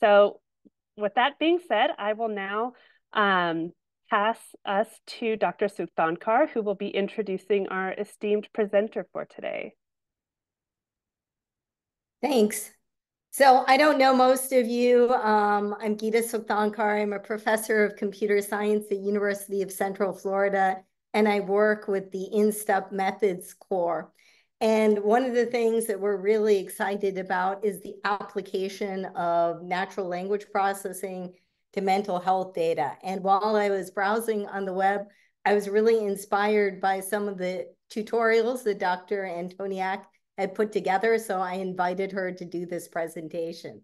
So with that being said, I will now pass us to Dr. Sukhthankar, who will be introducing our esteemed presenter for today. Thanks. So I don't know most of you. I'm Geeta Sukhthankar. I'm a professor of computer science at University of Central Florida, and I work with the InStep Methods Core. And one of the things that we're really excited about is the application of natural language processing to mental health data. And while I was browsing on the web, I was really inspired by some of the tutorials that Dr. Antoniak had put together. So I invited her to do this presentation.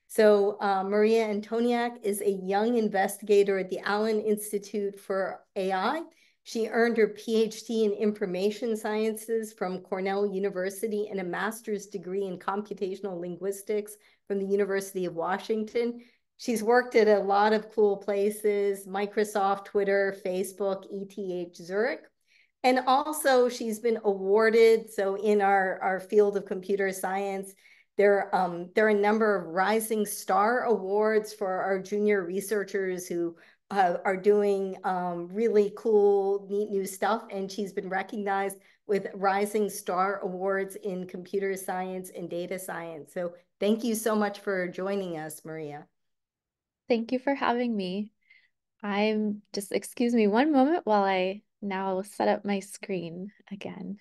So Maria Antoniak is a young investigator at the Allen Institute for AI. She earned her PhD in information sciences from Cornell University and a master's degree in computational linguistics from the University of Washington. She's worked at a lot of cool places: Microsoft, Twitter, Facebook, ETH Zurich. And also she's been awarded, so in our field of computer science, there are a number of Rising Star Awards for our junior researchers who are doing really cool, neat new stuff. And she's been recognized with Rising Star Awards in computer science and data science. So thank you so much for joining us, Maria. Thank you for having me. I'm just, excuse me one moment while I now set up my screen again.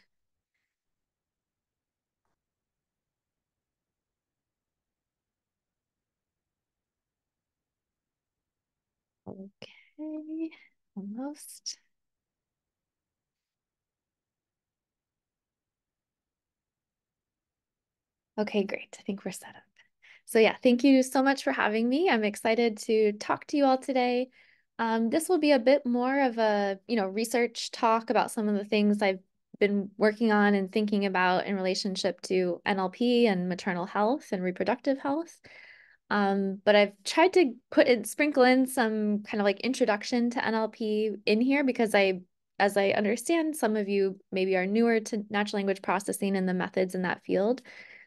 Okay, almost. Okay, great. I think we're set up. So yeah, thank you so much for having me. I'm excited to talk to you all today. This will be a bit more of a, research talk about some of the things I've been working on and thinking about in relationship to NLP and maternal health and reproductive health. But I've tried to sprinkle in some kind of like introduction to NLP in here because as I understand, some of you maybe are newer to natural language processing and the methods in that field.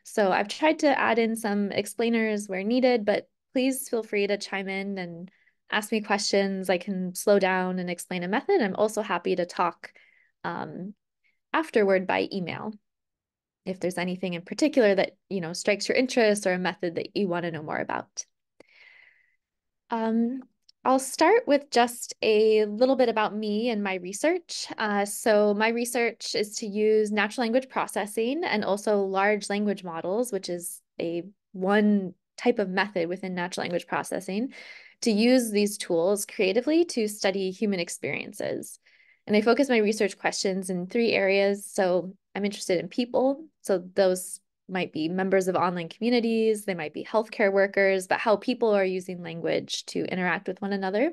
So I've tried to add in some explainers where needed, but please feel free to chime in and ask me questions. I can slow down and explain a method. I'm also happy to talk afterward by email if there's anything in particular that, strikes your interest or a method that you want to know more about. I'll start with just a little bit about me and my research. So my research is to use natural language processing and also large language models, which is one type of method within natural language processing, to use these tools creatively to study human experiences. And I focus my research questions in three areas. So I'm interested in people. So those might be members of online communities, they might be healthcare workers, but how people are using language to interact with one another.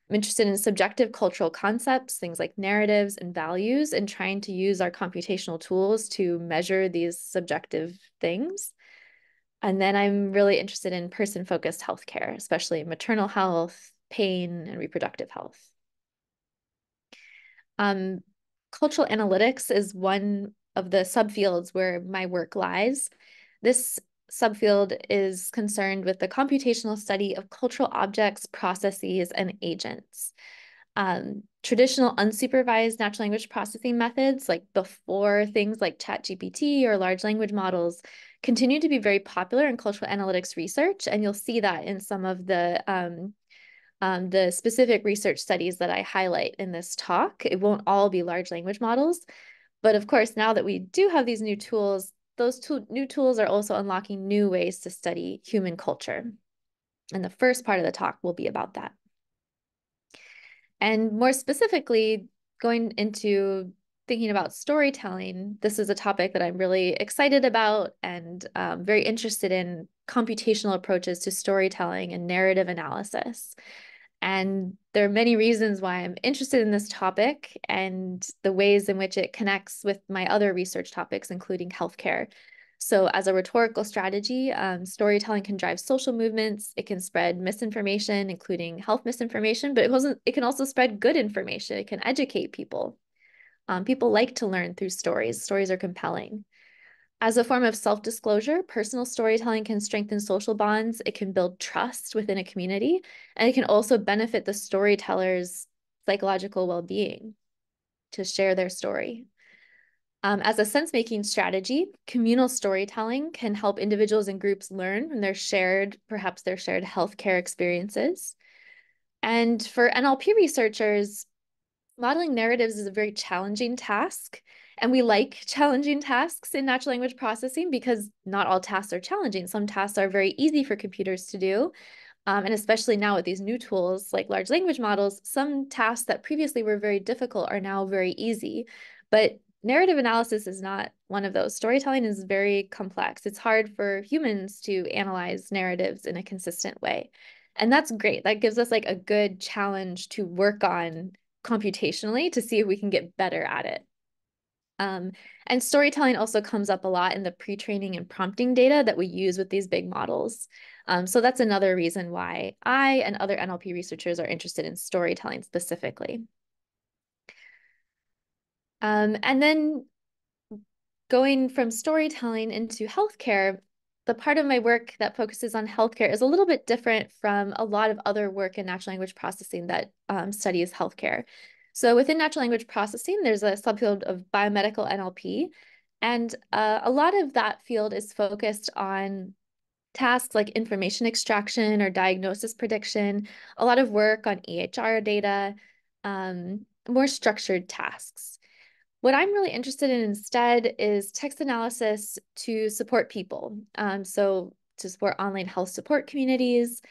I'm interested in subjective cultural concepts, things like narratives and values, and trying to use our computational tools to measure these subjective things. And then I'm really interested in person-focused healthcare, especially maternal health, pain, and reproductive health. Cultural analytics is one of the subfields where my work lies. This subfield is concerned with the computational study of cultural objects, processes, and agents. Traditional unsupervised natural language processing methods, like before things like ChatGPT or large language models, continue to be very popular in cultural analytics research, and you'll see that in some of the specific research studies that I highlight in this talk. It won't all be large language models, but of course, now that we do have these new tools, those new tools are also unlocking new ways to study human culture. And the first part of the talk will be about that. And more specifically, going into thinking about storytelling, this is a topic that I'm really excited about and very interested in computational approaches to storytelling and narrative analysis. And there are many reasons why I'm interested in this topic and the ways in which it connects with my other research topics, including healthcare. So as a rhetorical strategy, storytelling can drive social movements. It can spread misinformation, including health misinformation, but it can also spread good information. It can educate people. People like to learn through stories. Stories are compelling. As a form of self-disclosure, personal storytelling can strengthen social bonds. It can build trust within a community, and it can also benefit the storyteller's psychological well-being to share their story. As a sense-making strategy, communal storytelling can help individuals and groups learn from perhaps their shared healthcare experiences. And for NLP researchers, modeling narratives is a very challenging task. And we like challenging tasks in natural language processing because not all tasks are challenging. Some tasks are very easy for computers to do. And especially now with these new tools like large language models, some tasks that previously were very difficult are now very easy. But narrative analysis is not one of those. Storytelling is very complex. It's hard for humans to analyze narratives in a consistent way. And that's great. That gives us like a good challenge to work on computationally to see if we can get better at it. And storytelling also comes up a lot in the pre-training and prompting data that we use with these big models. So that's another reason why I and other NLP researchers are interested in storytelling specifically. And then going from storytelling into healthcare, the part of my work that focuses on healthcare is a little bit different from a lot of other work in natural language processing that studies healthcare. So within natural language processing, there's a subfield of biomedical NLP, and a lot of that field is focused on tasks like information extraction or diagnosis prediction, a lot of work on EHR data, more structured tasks. What I'm really interested in instead is text analysis to support people. So to support online health support communities,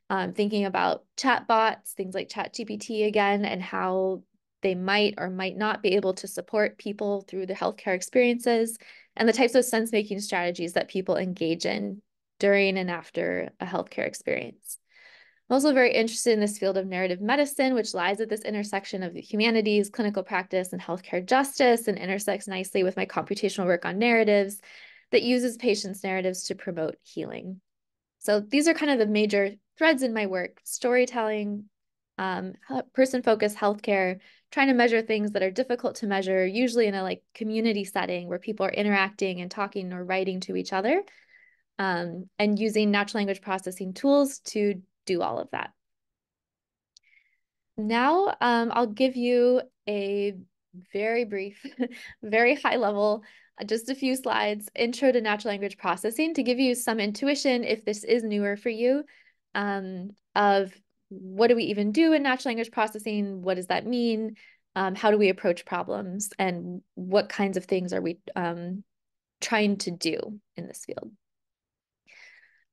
thinking about chatbots, things like ChatGPT again, and how they might or might not be able to support people through their healthcare experiences, and the types of sense-making strategies that people engage in during and after a healthcare experience. I'm also very interested in this field of narrative medicine, which lies at this intersection of the humanities, clinical practice, and healthcare justice, and intersects nicely with my computational work on narratives that uses patients' narratives to promote healing. So these are kind of the major threads in my work: storytelling, person-focused healthcare, trying to measure things that are difficult to measure, usually in a like community setting where people are interacting and talking or writing to each other, and using natural language processing tools to do all of that. Now, I'll give you a very brief, very high level, just a few slides, intro to natural language processing to give you some intuition if this is newer for you, of what do we even do in natural language processing? What does that mean? How do we approach problems? And what kinds of things are we trying to do in this field?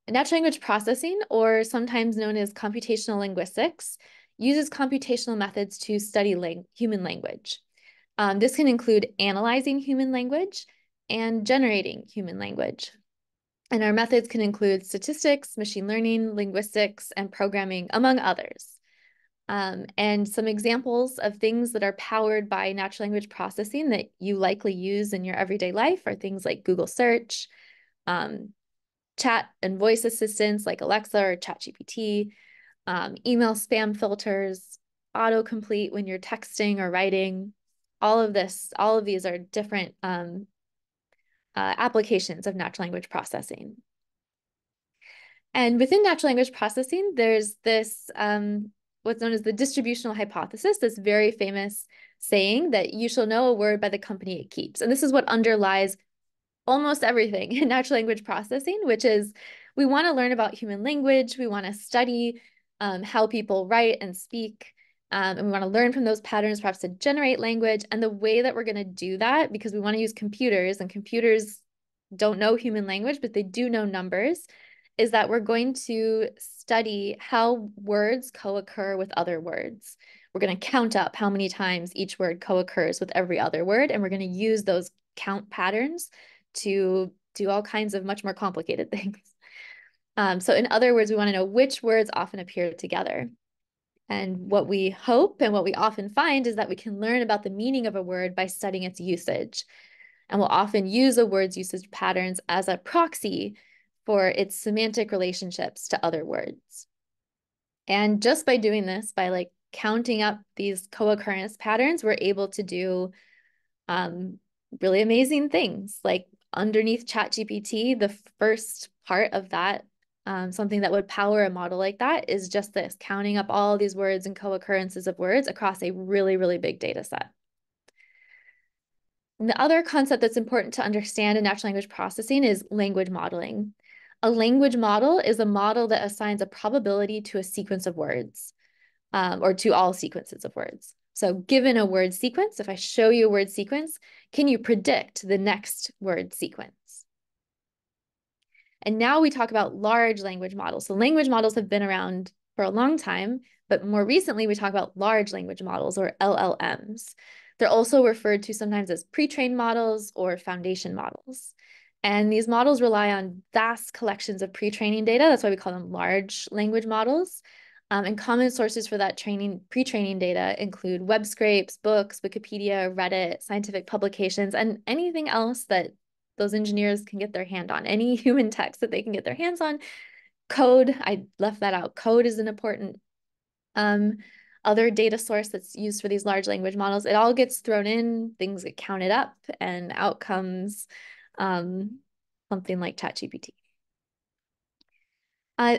Natural language processing, or sometimes known as computational linguistics, uses computational methods to study human language. This can include analyzing human language and generating human language. And our methods can include statistics, machine learning, linguistics, and programming, among others. And some examples of things that are powered by natural language processing that you likely use in your everyday life are things like Google search, chat and voice assistants like Alexa or ChatGPT, email spam filters, autocomplete when you're texting or writing. All of these are different applications of natural language processing. And within natural language processing, there's this what's known as the distributional hypothesis, this very famous saying that you shall know a word by the company it keeps. And this is what underlies almost everything in natural language processing, which is we want to learn about human language. We want to study how people write and speak. And we want to learn from those patterns, perhaps to generate language. And the way that we're going to do that, because we want to use computers, and computers don't know human language, but they do know numbers, is that we're going to study how words co-occur with other words. We're going to count up how many times each word co-occurs with every other word, and we're going to use those count patterns to do all kinds of much more complicated things. So in other words, we want to know which words often appear together. And what we hope and what we often find is that we can learn about the meaning of a word by studying its usage. And we'll often use a word's usage patterns as a proxy for its semantic relationships to other words. And just by doing this, by like counting up these co-occurrence patterns, we're able to do really amazing things like underneath ChatGPT, the first part of that, something that would power a model like that is just this, counting up all these words and co-occurrences of words across a really, really big data set. And the other concept that's important to understand in natural language processing is language modeling. A language model is a model that assigns a probability to a sequence of words, or to all sequences of words. So given a word sequence, if I show you a word sequence, can you predict the next word sequence? And now we talk about large language models. So language models have been around for a long time, but more recently we talk about large language models, or LLMs. They're also referred to sometimes as pre-trained models or foundation models. And these models rely on vast collections of pre-training data. That's why we call them large language models. And common sources for that pre-training data include web scrapes, books, Wikipedia, Reddit, scientific publications, and anything else that those engineers can get their hand on, any human text that they can get their hands on. Code, I left that out. Code is an important other data source that's used for these large language models. It all gets thrown in, things get counted up, and out comes something like ChatGPT.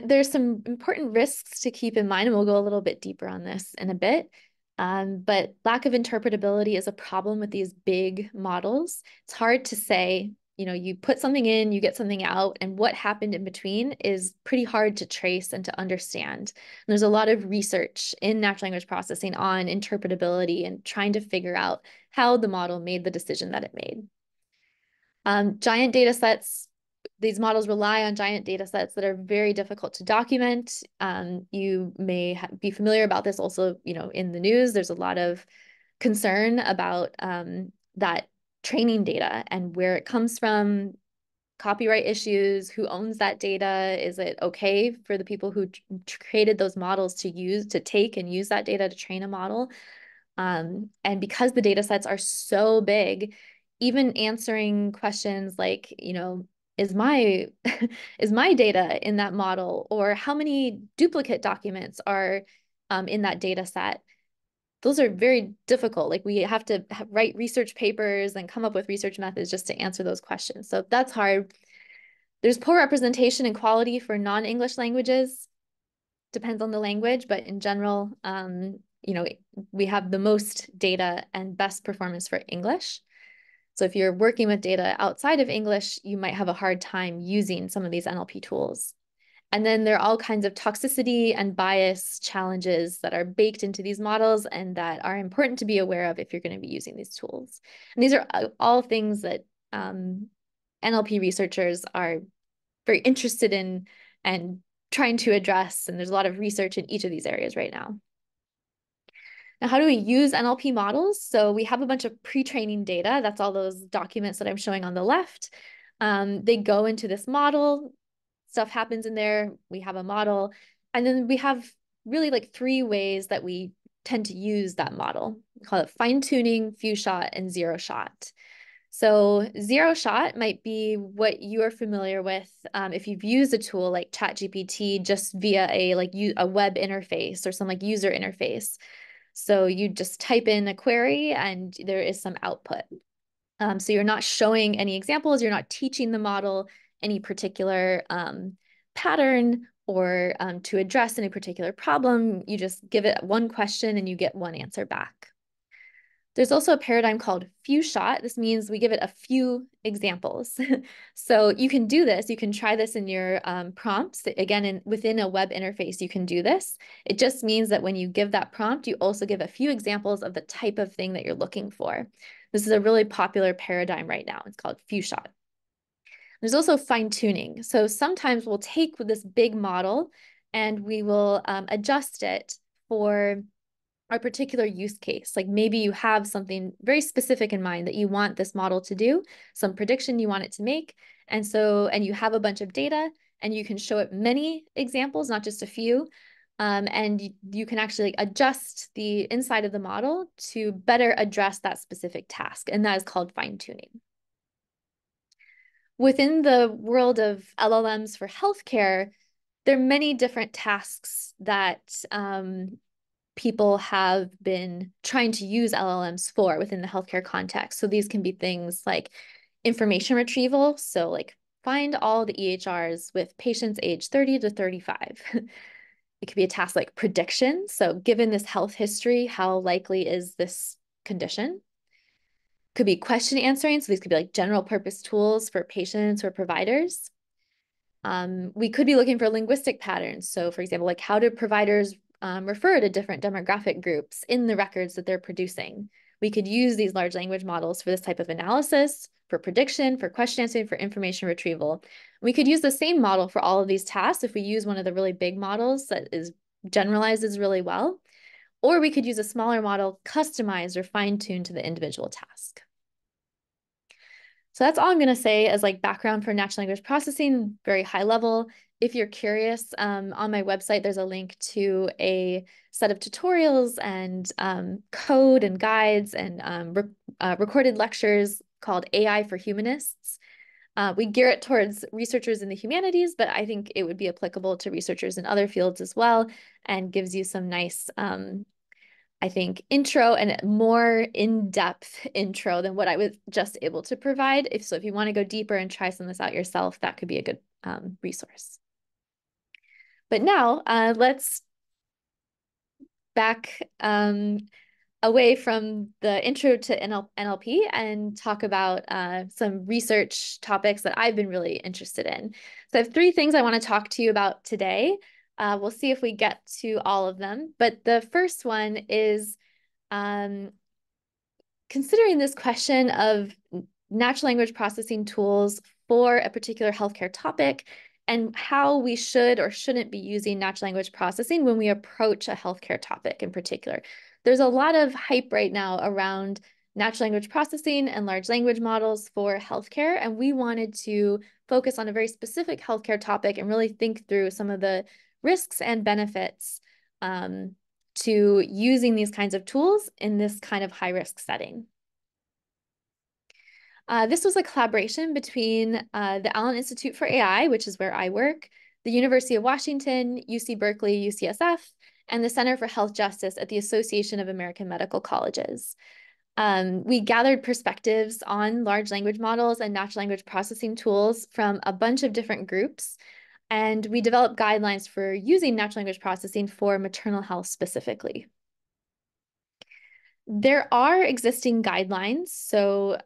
There's some important risks to keep in mind, and we'll go a little bit deeper on this in a bit. But lack of interpretability is a problem with these big models. It's hard to say, you put something in, you get something out, and what happened in between is pretty hard to trace and to understand. And there's a lot of research in natural language processing on interpretability and trying to figure out how the model made the decision that it made. Giant data sets. These models rely on giant data sets that are very difficult to document. You may be familiar about this also, in the news. There's a lot of concern about that training data and where it comes from, copyright issues, who owns that data. Is it okay for the people who created those models to take and use that data to train a model? And because the data sets are so big, even answering questions like, is my is my data in that model, or how many duplicate documents are in that data set? Those are very difficult. Like, we have to write research papers and come up with research methods just to answer those questions. So that's hard. There's poor representation and quality for non-English languages. Depends on the language, but in general, we have the most data and best performance for English. So if you're working with data outside of English, you might have a hard time using some of these NLP tools. And then there are all kinds of toxicity and bias challenges that are baked into these models and that are important to be aware of if you're going to be using these tools. And these are all things that NLP researchers are very interested in and trying to address. And there's a lot of research in each of these areas right now. Now, how do we use NLP models? So we have a bunch of pre-training data. That's all those documents that I'm showing on the left. They go into this model. Stuff happens in there. We have a model. And then we have really like 3 ways that we tend to use that model. We call it fine-tuning, few shot, and zero shot. So zero shot might be what you are familiar with if you've used a tool like ChatGPT just via a web interface or some like user interface. So you just type in a query and there is some output. So you're not showing any examples, you're not teaching the model any particular pattern or to address any particular problem. You just give it one question and you get one answer back. There's also a paradigm called few shot. This means we give it a few examples. So you can do this. You can try this in your prompts. Again, within a web interface, you can do this. It just means that when you give that prompt, you also give a few examples of the type of thing that you're looking for. This is a really popular paradigm right now. It's called few shot. There's also fine tuning. So sometimes we'll take this big model and we will adjust it for a particular use case. Like maybe you have something very specific in mind that you want this model to do, some prediction you want it to make. And you have a bunch of data and you can show it many examples, not just a few. And you can actually adjust the inside of the model to better address that specific task. And that is called fine tuning. Within the world of LLMs for healthcare, there are many different tasks that people have been trying to use LLMs for within the healthcare context. So these can be things like information retrieval. So like find all the EHRs with patients aged 30 to 35. It could be a task like prediction. So given this health history, how likely is this condition? Could be question answering. So these could be like general purpose tools for patients or providers. We could be looking for linguistic patterns. So for example, like how do providers refer to different demographic groups in the records that they're producing? We could use these large language models for this type of analysis, for prediction, for question answering, for information retrieval. We could use the same model for all of these tasks if we use one of the really big models that is generalizes really well, or we could use a smaller model customized or fine-tuned to the individual task. So that's all I'm going to say as like background for natural language processing, very high level. If you're curious, on my website, there's a link to a set of tutorials and code and guides and recorded lectures called AI for Humanists. We gear it towards researchers in the humanities, but I think it would be applicable to researchers in other fields as well, and gives you some nice I think, intro and more in-depth intro than what I was just able to provide. If you want to go deeper and try some of this out yourself, that could be a good resource. But now let's back away from the intro to NLP and talk about some research topics that I've been really interested in. So I have 3 things I want to talk to you about today. We'll see if we get to all of them. But the first one is considering this question of natural language processing tools for a particular healthcare topic and how we should or shouldn't be using natural language processing when we approach a healthcare topic in particular. There's a lot of hype right now around natural language processing and large language models for healthcare, and we wanted to focus on a very specific healthcare topic and really think through some of the risks and benefits to using these kinds of tools in this kind of high-risk setting. This was a collaboration between the Allen Institute for AI, which is where I work, the University of Washington, UC Berkeley, UCSF, and the Center for Health Justice at the Association of American Medical Colleges. We gathered perspectives on large language models and natural language processing tools from a bunch of different groups, and we developed guidelines for using natural language processing for maternal health specifically. There are existing guidelines. So,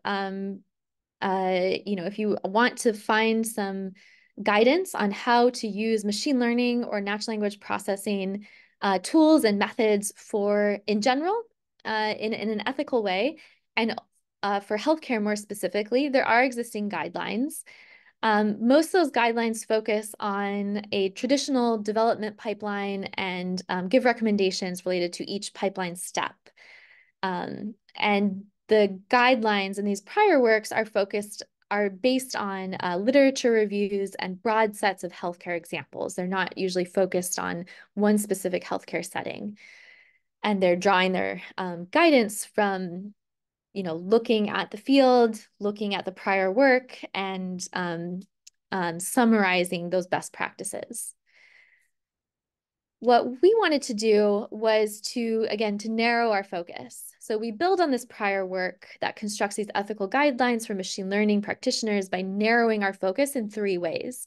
if you want to find some guidance on how to use machine learning or natural language processing tools and methods in general, in an ethical way, and for healthcare more specifically, there are existing guidelines. Most of those guidelines focus on a traditional development pipeline and give recommendations related to each pipeline step. And the guidelines in these prior works are based on literature reviews and broad sets of healthcare examples. They're not usually focused on one specific healthcare setting. And they're drawing their guidance from looking at the field, looking at the prior work, and summarizing those best practices. What we wanted to do was to narrow our focus. So we build on this prior work that constructs these ethical guidelines for machine learning practitioners by narrowing our focus in 3 ways.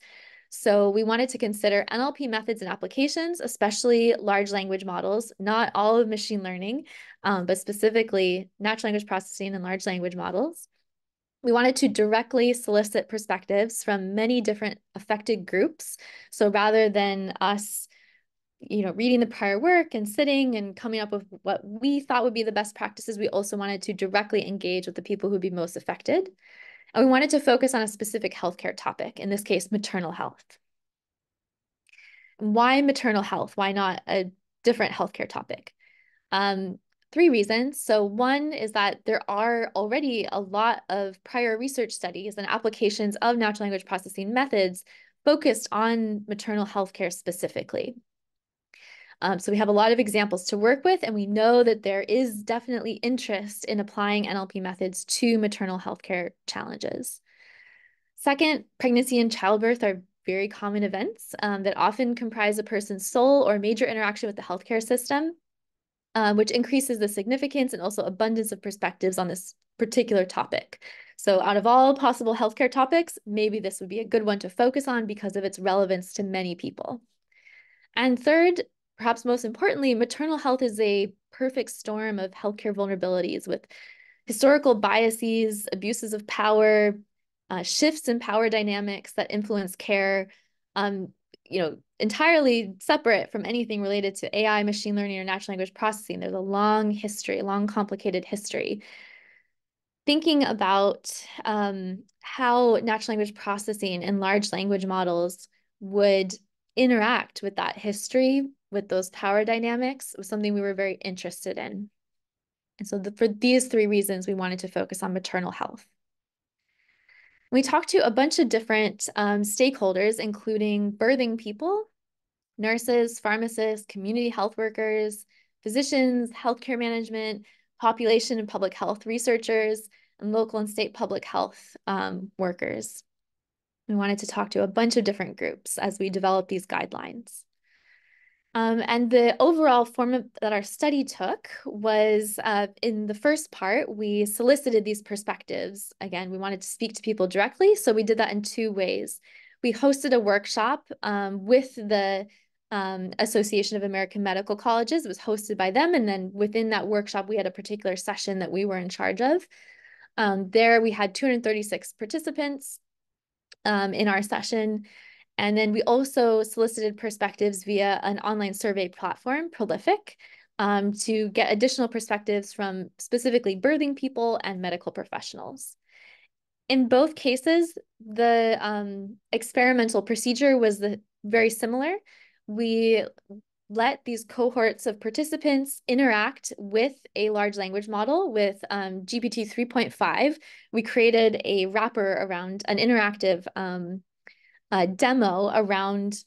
So we wanted to consider NLP methods and applications, especially large language models, not all of machine learning, but specifically natural language processing and large language models. We wanted to directly solicit perspectives from many different affected groups. So rather than us reading the prior work and sitting and coming up with what we thought would be the best practices, we also wanted to directly engage with the people who would be most affected. And we wanted to focus on a specific healthcare topic, in this case, maternal health. Why maternal health? Why not a different healthcare topic? 3 reasons. So one is that there are already a lot of prior research studies and applications of natural language processing methods focused on maternal healthcare specifically. So we have a lot of examples to work with, and we know that there is definitely interest in applying NLP methods to maternal healthcare challenges. Second, pregnancy and childbirth are very common events that often comprise a person's sole or major interaction with the healthcare system, which increases the significance and also abundance of perspectives on this particular topic. So out of all possible healthcare topics, maybe this would be a good one to focus on because of its relevance to many people. And third, perhaps most importantly, maternal health is a perfect storm of healthcare vulnerabilities with historical biases, abuses of power, shifts in power dynamics that influence care, entirely separate from anything related to AI, machine learning, or natural language processing. There's a long history, a long complicated history. Thinking about how natural language processing and large language models would interact with that history, with those power dynamics, was something we were very interested in. And so for these three reasons, we wanted to focus on maternal health. We talked to a bunch of different stakeholders, including birthing people, nurses, pharmacists, community health workers, physicians, healthcare management, population and public health researchers, and local and state public health workers. We wanted to talk to a bunch of different groups as we develop these guidelines. And the overall format that our study took was in the first part, we solicited these perspectives. Again, we wanted to speak to people directly, so we did that in two ways. We hosted a workshop with the Association of American Medical Colleges. It was hosted by them, and then within that workshop, we had a particular session that we were in charge of. There, we had 236 participants in our session. And then we also solicited perspectives via an online survey platform, Prolific, to get additional perspectives from specifically birthing people and medical professionals. In both cases, the experimental procedure was very similar. We let these cohorts of participants interact with a large language model with GPT 3.5. We created a wrapper around an interactive demo around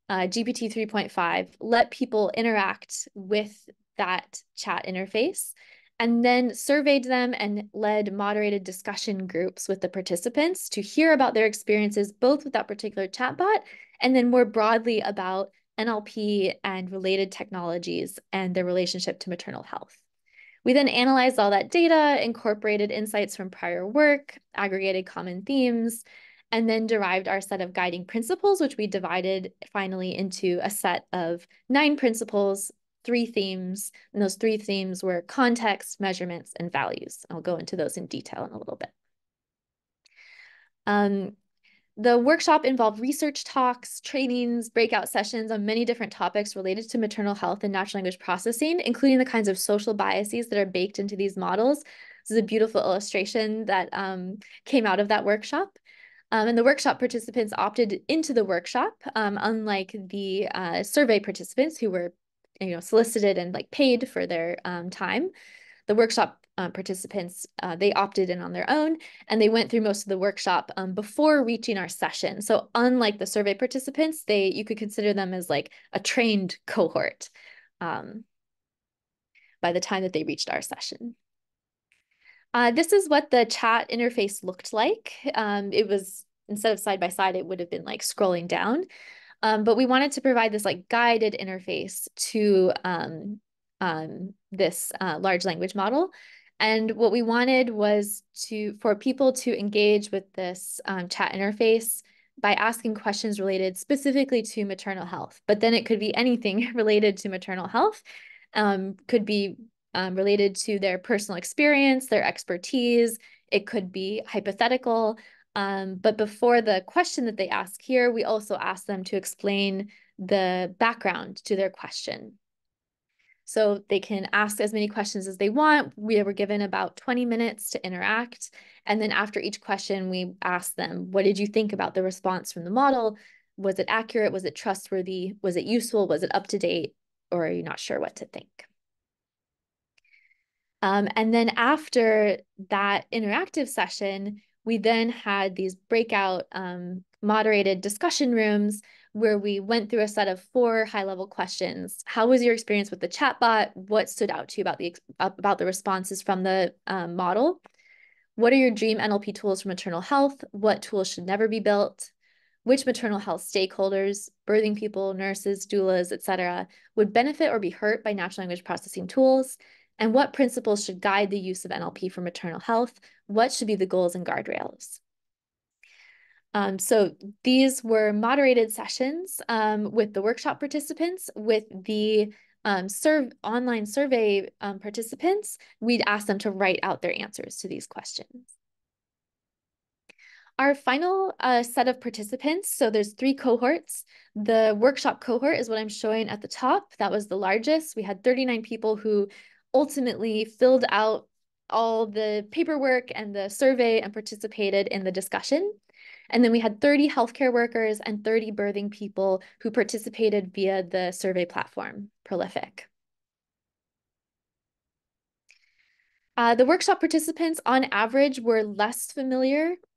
GPT 3.5, let people interact with that chat interface, and then surveyed them and led moderated discussion groups with the participants to hear about their experiences, both with that particular chatbot and then more broadly about NLP and related technologies and their relationship to maternal health. We then analyzed all that data, incorporated insights from prior work, aggregated common themes, and then derived our set of guiding principles, which we divided finally into a set of 9 principles, 3 themes, and those 3 themes were context, measurements, and values. I'll go into those in detail in a little bit. The workshop involved research talks, trainings, breakout sessions on many different topics related to maternal health and natural language processing, including the kinds of social biases that are baked into these models. This is a beautiful illustration that came out of that workshop. And the workshop participants opted into the workshop, unlike the survey participants who were, solicited and paid for their time. The workshop participants, they opted in on their own, and they went through most of the workshop before reaching our session. So unlike the survey participants, you could consider them as a trained cohort by the time that they reached our session. This is what the chat interface looked like. It was, instead of side by side, it would have been scrolling down. But we wanted to provide this guided interface to this large language model. And what we wanted was for people to engage with this chat interface by asking questions related specifically to maternal health. But then it could be anything related to maternal health, could be related to their personal experience, their expertise. It could be hypothetical. But before the question that they ask here, we also ask them to explain the background to their question. So they can ask as many questions as they want. We were given about 20 minutes to interact. And then after each question, we asked them, what did you think about the response from the model? Was it accurate? Was it trustworthy? Was it useful? Was it up to date? Or are you not sure what to think? And then after that interactive session, we then had these breakout moderated discussion rooms where we went through a set of 4 high-level questions. How was your experience with the chatbot? What stood out to you about the responses from the model? What are your dream NLP tools for maternal health? What tools should never be built? Which maternal health stakeholders, birthing people, nurses, doulas, etc., would benefit or be hurt by natural language processing tools? And what principles should guide the use of NLP for maternal health? What should be the goals and guardrails? So these were moderated sessions with the workshop participants. With the online survey participants, we'd ask them to write out their answers to these questions. Our final set of participants, so there's 3 cohorts. The workshop cohort is what I'm showing at the top. That was the largest. We had 39 people who ultimately filled out all the paperwork and the survey and participated in the discussion. And then we had 30 healthcare workers and 30 birthing people who participated via the survey platform, Prolific. The workshop participants on average were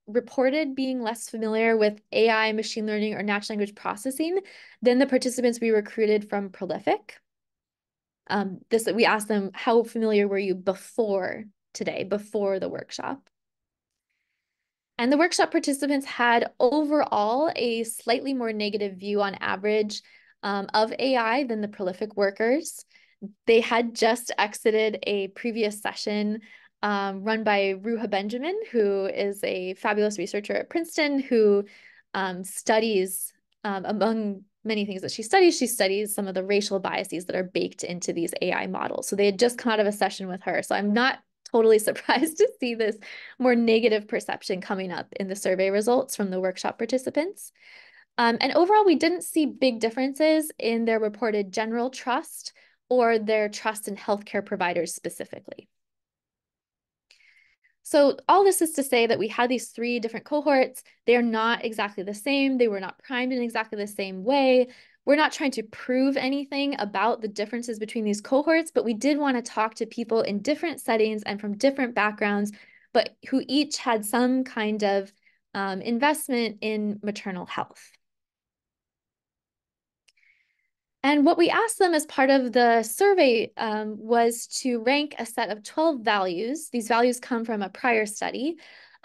reported being less familiar with AI, machine learning, or natural language processing than the participants we recruited from Prolific. We asked them, how familiar were you before the workshop? And the workshop participants had overall a slightly more negative view on average of AI than the Prolific workers. They had just exited a previous session run by Ruha Benjamin, who is a fabulous researcher at Princeton who studies, among many things that she studies some of the racial biases that are baked into these AI models. So they had just come out of a session with her. So I'm not totally surprised to see this more negative perception coming up in the survey results from the workshop participants. And overall, we didn't see big differences in their reported general trust or their trust in healthcare providers specifically. So all this is to say that we had these 3 different cohorts. They are not exactly the same. They were not primed in exactly the same way. We're not trying to prove anything about the differences between these cohorts, but we did want to talk to people in different settings and from different backgrounds, but who each had some kind of investment in maternal health. And what we asked them as part of the survey was to rank a set of 12 values. These values come from a prior study.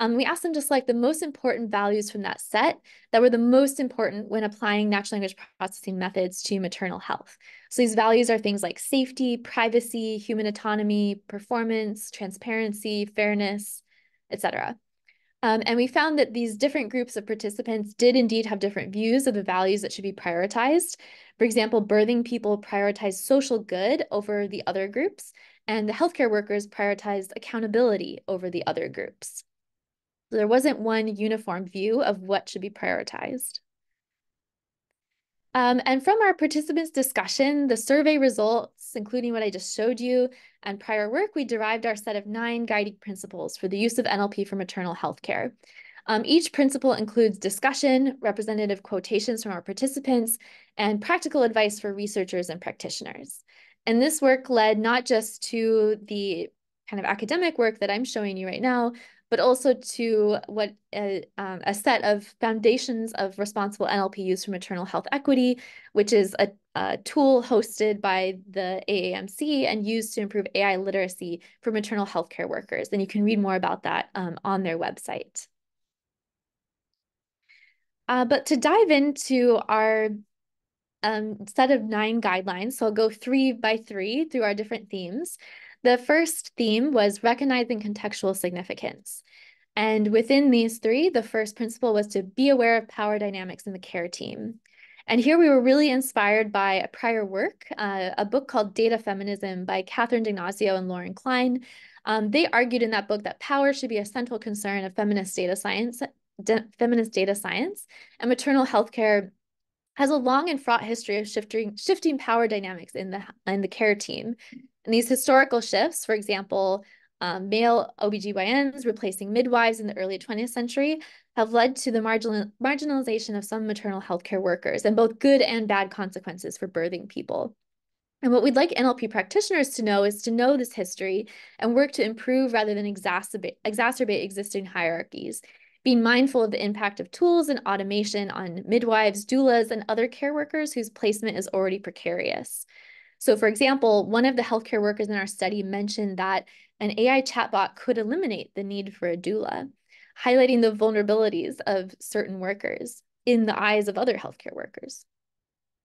We asked them to select the most important values from that set that were the most important when applying natural language processing methods to maternal health. So these values are things like safety, privacy, human autonomy, performance, transparency, fairness, etc. And we found that these different groups of participants did indeed have different views of the values that should be prioritized. For example, birthing people prioritized social good over the other groups, and the healthcare workers prioritized accountability over the other groups. So there wasn't one uniform view of what should be prioritized. And from our participants' discussion, the survey results, including what I just showed you, and prior work, we derived our set of 9 guiding principles for the use of NLP for maternal health care. Each principle includes discussion, representative quotations from our participants, and practical advice for researchers and practitioners. And this work led not just to the kind of academic work that I'm showing you right now, but also to what a set of foundations of responsible NLP use for maternal health equity, which is a tool hosted by the AAMC and used to improve AI literacy for maternal health care workers. And you can read more about that on their website. But to dive into our set of 9 guidelines, so I'll go 3 by 3 through our different themes. The first theme was recognizing contextual significance. And within these 3, the first principle was to be aware of power dynamics in the care team. And here we were really inspired by a prior work, a book called Data Feminism by Catherine D'Ignazio and Lauren Klein. They argued in that book that power should be a central concern of feminist data science, and maternal health care has a long and fraught history of shifting power dynamics in the care team. And these historical shifts, for example, male OBGYNs replacing midwives in the early 20th century, have led to the marginalization of some maternal health care workers and both good and bad consequences for birthing people. And what we'd like NLP practitioners to know is to know this history and work to improve rather than exacerbate existing hierarchies, being mindful of the impact of tools and automation on midwives, doulas, and other care workers whose placement is already precarious. So for example, one of the healthcare workers in our study mentioned that an AI chatbot could eliminate the need for a doula, highlighting the vulnerabilities of certain workers in the eyes of other healthcare workers.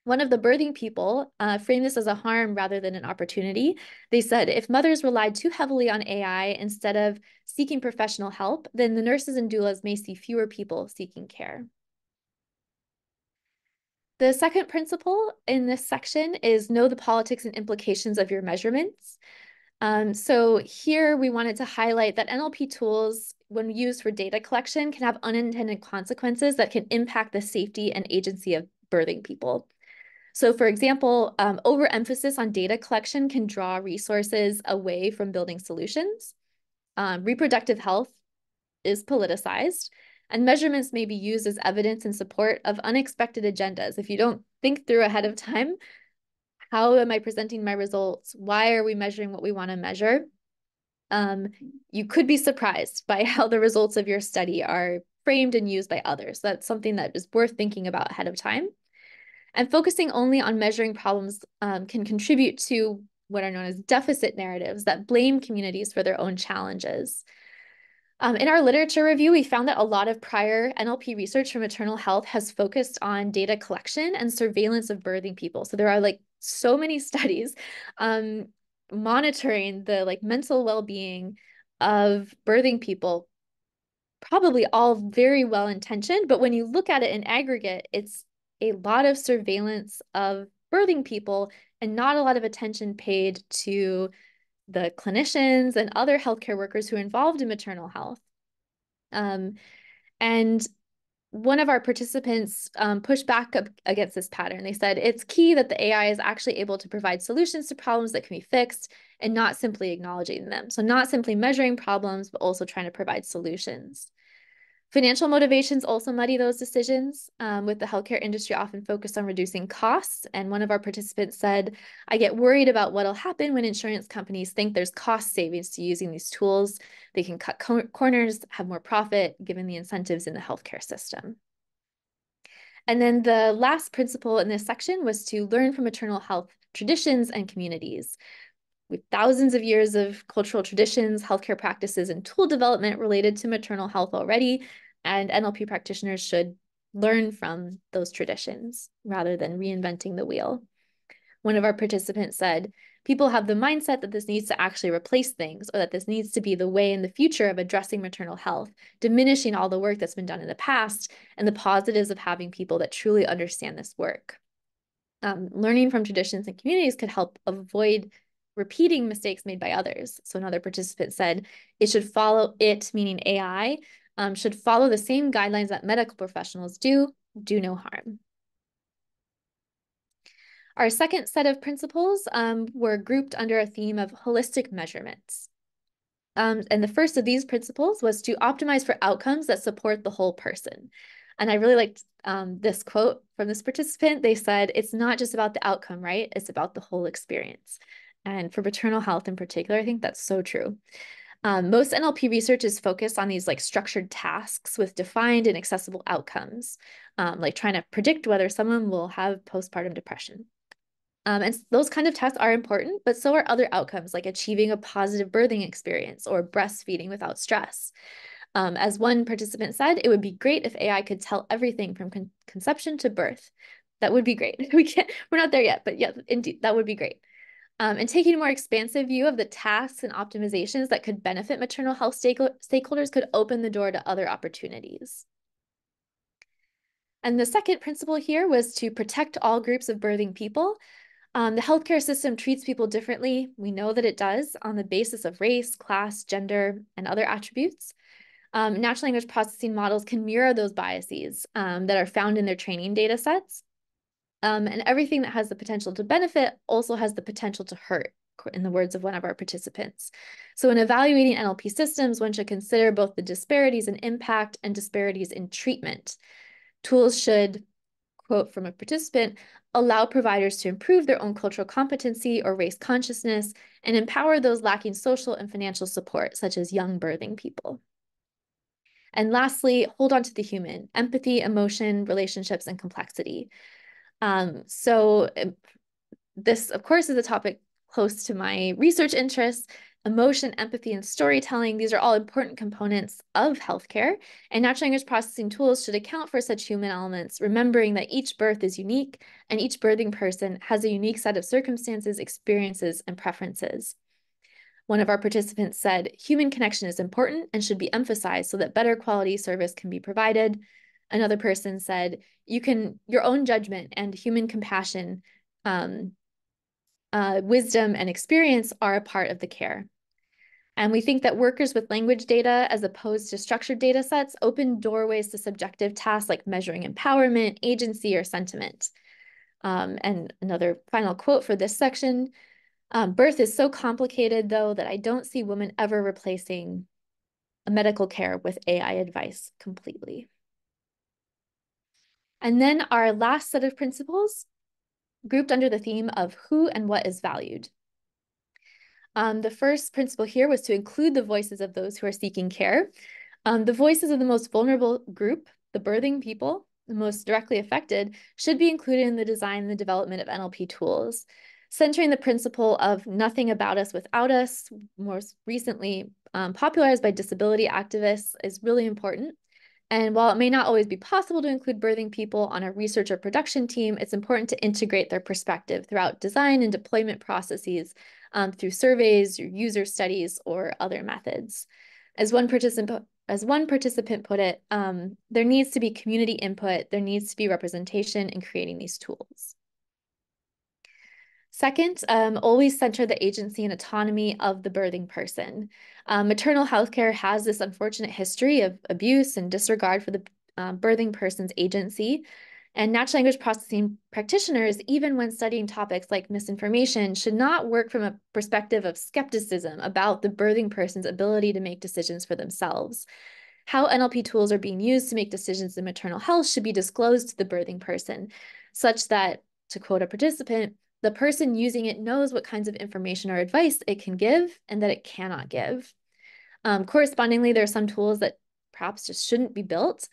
One of the birthing people framed this as a harm rather than an opportunity. They said if mothers relied too heavily on AI instead of seeking professional help, then the nurses and doulas may see fewer people seeking care. The second principle in this section is know the politics and implications of your measurements. So here we wanted to highlight that NLP tools, when used for data collection, can have unintended consequences that can impact the safety and agency of birthing people. So for example, overemphasis on data collection can draw resources away from building solutions. Reproductive health is politicized, and measurements may be used as evidence in support of unexpected agendas. If you don't think through ahead of time, how am I presenting my results? Why are we measuring what we want to measure? You could be surprised by how the results of your study are framed and used by others. That's something that is worth thinking about ahead of time. And focusing only on measuring problems can contribute to what are known as deficit narratives that blame communities for their own challenges. In our literature review, we found that a lot of prior NLP research for maternal health has focused on data collection and surveillance of birthing people. So there are like so many studies monitoring the mental well-being of birthing people, probably all very well-intentioned, but when you look at it in aggregate, it's a lot of surveillance of birthing people and not a lot of attention paid to the clinicians and other healthcare workers who are involved in maternal health. And one of our participants pushed back against this pattern. They said it's key that the AI is actually able to provide solutions to problems that can be fixed and not simply acknowledging them. So not simply measuring problems, but also trying to provide solutions. Financial motivations also muddy those decisions, with the healthcare industry often focused on reducing costs. And one of our participants said, I get worried about what'll happen when insurance companies think there's cost savings to using these tools. They can cut corners, have more profit, given the incentives in the healthcare system. And then the last principle in this section was to learn from maternal health traditions and communities. With thousands of years of cultural traditions, healthcare practices, and tool development related to maternal health already, and NLP practitioners should learn from those traditions rather than reinventing the wheel. One of our participants said, people have the mindset that this needs to actually replace things, or that this needs to be the way in the future of addressing maternal health, diminishing all the work that's been done in the past and the positives of having people that truly understand this work. Learning from traditions and communities could help avoid repeating mistakes made by others. So another participant said, it should follow meaning AI, should follow the same guidelines that medical professionals do no harm. Our second set of principles were grouped under a theme of holistic measurements. And the first of these principles was to optimize for outcomes that support the whole person. And I really liked this quote from this participant. They said, it's not just about the outcome, right? It's about the whole experience. And for maternal health in particular, I think that's so true. Most NLP research is focused on these structured tasks with defined and accessible outcomes, like trying to predict whether someone will have postpartum depression. And those kind of tests are important, but so are other outcomes like achieving a positive birthing experience or breastfeeding without stress. As one participant said, it would be great if AI could tell everything from conception to birth. That would be great. We're not there yet, but yeah, indeed, that would be great. And taking a more expansive view of the tasks and optimizations that could benefit maternal health stakeholders could open the door to other opportunities. And the second principle here was to protect all groups of birthing people. The healthcare system treats people differently. We know that it does on the basis of race, class, gender, and other attributes. Natural language processing models can mirror those biases that are found in their training data sets. And everything that has the potential to benefit also has the potential to hurt, in the words of one of our participants. So in evaluating NLP systems, one should consider both the disparities in impact and disparities in treatment. Tools should, quote from a participant, allow providers to improve their own cultural competency or race consciousness and empower those lacking social and financial support, such as young birthing people. And lastly, hold on to the human, empathy, emotion, relationships, and complexity. So this, of course, is a topic close to my research interests. Emotion, empathy, and storytelling, these are all important components of healthcare, and natural language processing tools should account for such human elements, remembering that each birth is unique and each birthing person has a unique set of circumstances, experiences, and preferences. One of our participants said, human connection is important and should be emphasized so that better quality service can be provided. Another person said, your own judgment and human compassion, wisdom, and experience are a part of the care. And we think that workers with language data, as opposed to structured data sets, open doorways to subjective tasks like measuring empowerment, agency, or sentiment. And another final quote for this section, birth is so complicated, though, that I don't see women ever replacing a medical care with AI advice completely. And then our last set of principles, grouped under the theme of who and what is valued. The first principle here was to include the voices of those who are seeking care. The voices of the most vulnerable group, the birthing people, the most directly affected, should be included in the design and the development of NLP tools. Centering the principle of nothing about us without us, most recently popularized by disability activists, is really important. And while it may not always be possible to include birthing people on a research or production team, it's important to integrate their perspective throughout design and deployment processes through surveys, user studies, or other methods. As one participant put it, there needs to be community input, there needs to be representation in creating these tools. Second, always center the agency and autonomy of the birthing person. Maternal healthcare has this unfortunate history of abuse and disregard for the birthing person's agency. And natural language processing practitioners, even when studying topics like misinformation, should not work from a perspective of skepticism about the birthing person's ability to make decisions for themselves. How NLP tools are being used to make decisions in maternal health should be disclosed to the birthing person, such that, to quote a participant, the person using it knows what kinds of information or advice it can give and that it cannot give. Correspondingly, there are some tools that perhaps just shouldn't be built,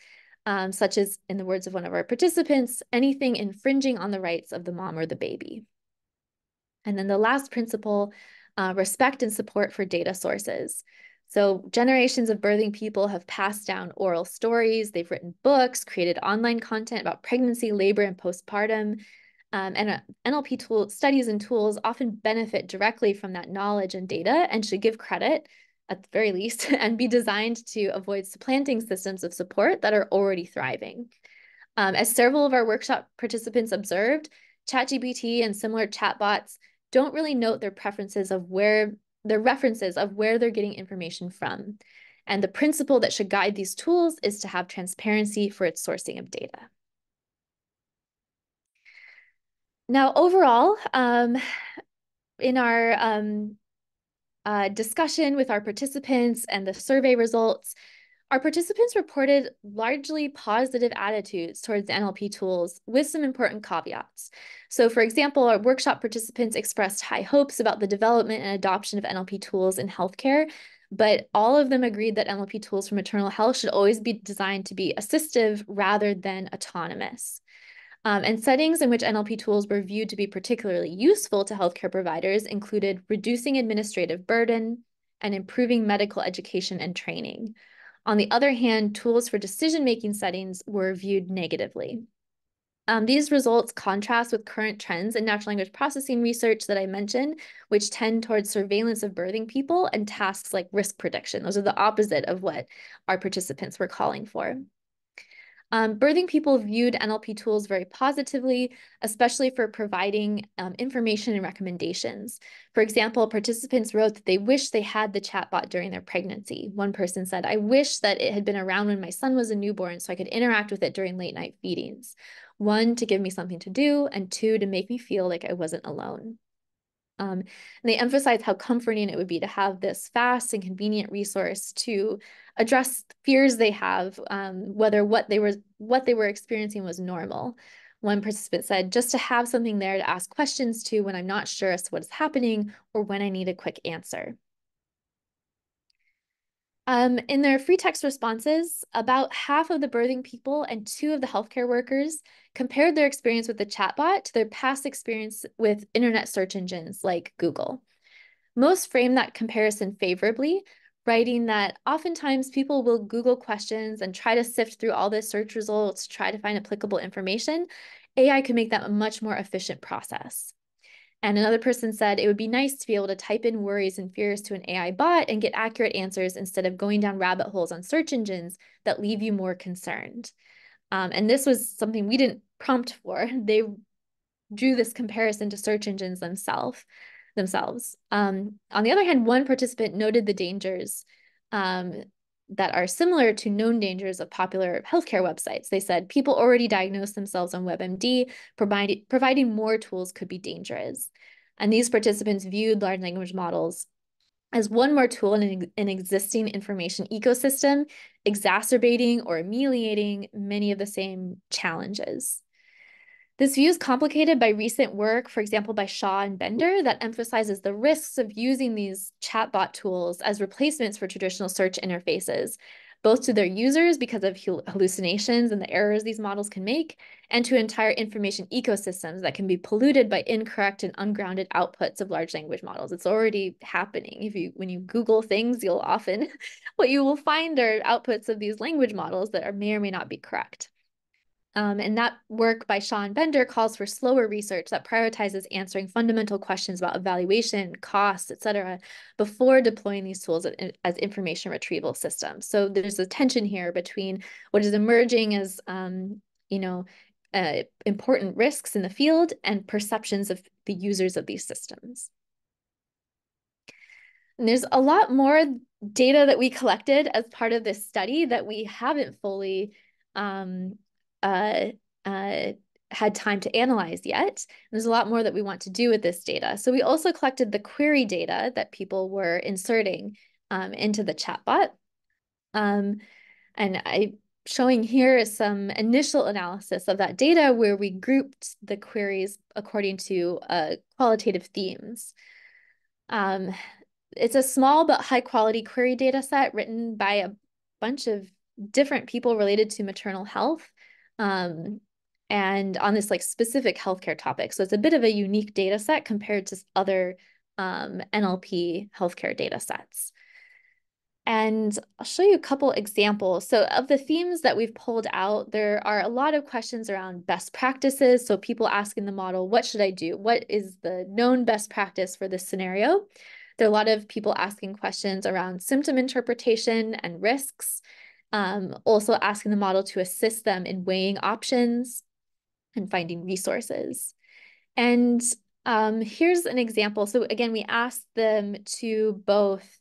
such as, in the words of one of our participants, anything infringing on the rights of the mom or the baby. And then the last principle, respect and support for data sources. So generations of birthing people have passed down oral stories, they've written books, created online content about pregnancy, labor, and postpartum. And NLP studies and tools often benefit directly from that knowledge and data and should give credit, at the very least, and be designed to avoid supplanting systems of support that are already thriving. As several of our workshop participants observed, ChatGPT and similar chatbots don't really note their references of where they're getting information from. And the principle that should guide these tools is to have transparency for its sourcing of data. Now, overall, in our discussion with our participants and the survey results, our participants reported largely positive attitudes towards the NLP tools with some important caveats. So, for example, our workshop participants expressed high hopes about the development and adoption of NLP tools in healthcare, but all of them agreed that NLP tools for maternal health should always be designed to be assistive rather than autonomous. And settings in which NLP tools were viewed to be particularly useful to healthcare providers included reducing administrative burden and improving medical education and training. On the other hand, tools for decision-making settings were viewed negatively. These results contrast with current trends in natural language processing research that I mentioned, which tend towards surveillance of birthing people and tasks like risk prediction. Those are the opposite of what our participants were calling for. Birthing people viewed NLP tools very positively, especially for providing information and recommendations. For example, participants wrote that they wish they had the chatbot during their pregnancy. One person said, "I wish that it had been around when my son was a newborn so I could interact with it during late night feedings. One, to give me something to do, and two, to make me feel like I wasn't alone." And they emphasize how comforting it would be to have this fast and convenient resource to address fears they have, whether what they were experiencing was normal. One participant said, "Just to have something there to ask questions to when I'm not sure as to what is happening or when I need a quick answer." In their free text responses, about half of the birthing people and 2 of the healthcare workers compared their experience with the chatbot to their past experience with internet search engines like Google. most frame that comparison favorably, writing that oftentimes people will Google questions and try to sift through all the search results, try to find applicable information. AI could make that a much more efficient process. And another person said it would be nice to be able to type in worries and fears to an AI bot and get accurate answers instead of going down rabbit holes on search engines that leave you more concerned. And this was something we didn't prompt for. They drew this comparison to search engines themselves. On the other hand, one participant noted the dangers that are similar to known dangers of popular healthcare websites. They said people already diagnose themselves on WebMD, providing more tools could be dangerous. And these participants viewed large language models as one more tool in an existing information ecosystem, exacerbating or ameliorating many of the same challenges. This view is complicated by recent work, for example, by Shaw and Bender, that emphasizes the risks of using these chatbot tools as replacements for traditional search interfaces, both to their users because of hallucinations and the errors these models can make, and to entire information ecosystems that can be polluted by incorrect and ungrounded outputs of large language models. It's already happening. When you Google things, you'll often, what you will find are outputs of these language models that may or may not be correct. And that work by Shaw and Bender calls for slower research that prioritizes answering fundamental questions about evaluation, cost, et cetera, before deploying these tools as information retrieval systems. So there's a tension here between what is emerging as important risks in the field and perceptions of the users of these systems. And there's a lot more data that we collected as part of this study that we haven't fully had time to analyze yet. There's a lot more that we want to do with this data. So we also collected the query data that people were inserting into the chatbot. And I'm showing here some initial analysis of that data where we grouped the queries according to qualitative themes. It's a small but high quality query data set written by a bunch of different people related to maternal health. And on this specific healthcare topic. So it's a bit of a unique data set compared to other NLP healthcare data sets. And I'll show you a couple examples. So of the themes that we've pulled out, there are a lot of questions around best practices. So people asking the model, what should I do? What is the known best practice for this scenario? There are a lot of people asking questions around symptom interpretation and risks. Also asking the model to assist them in weighing options and finding resources. And here's an example. So again, we asked them to both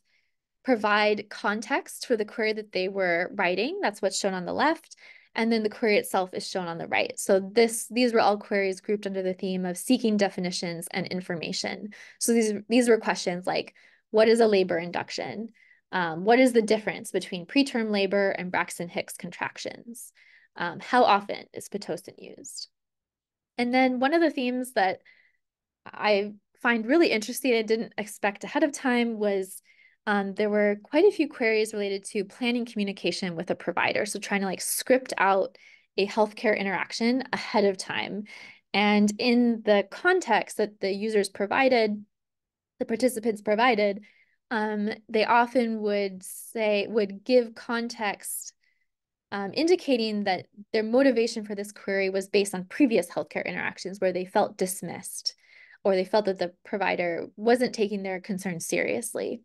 provide context for the query that they were writing. That's what's shown on the left. And then the query itself is shown on the right. So these were all queries grouped under the theme of seeking definitions and information. So these were questions like, what is a labor induction? What is the difference between preterm labor and Braxton Hicks contractions? How often is Pitocin used? And then one of the themes that I find really interesting and didn't expect ahead of time was there were quite a few queries related to planning communication with a provider. So trying to script out a healthcare interaction ahead of time. And in the context that the users provided, the participants provided, they often would give context indicating that their motivation for this query was based on previous healthcare interactions where they felt dismissed or they felt that the provider wasn't taking their concerns seriously.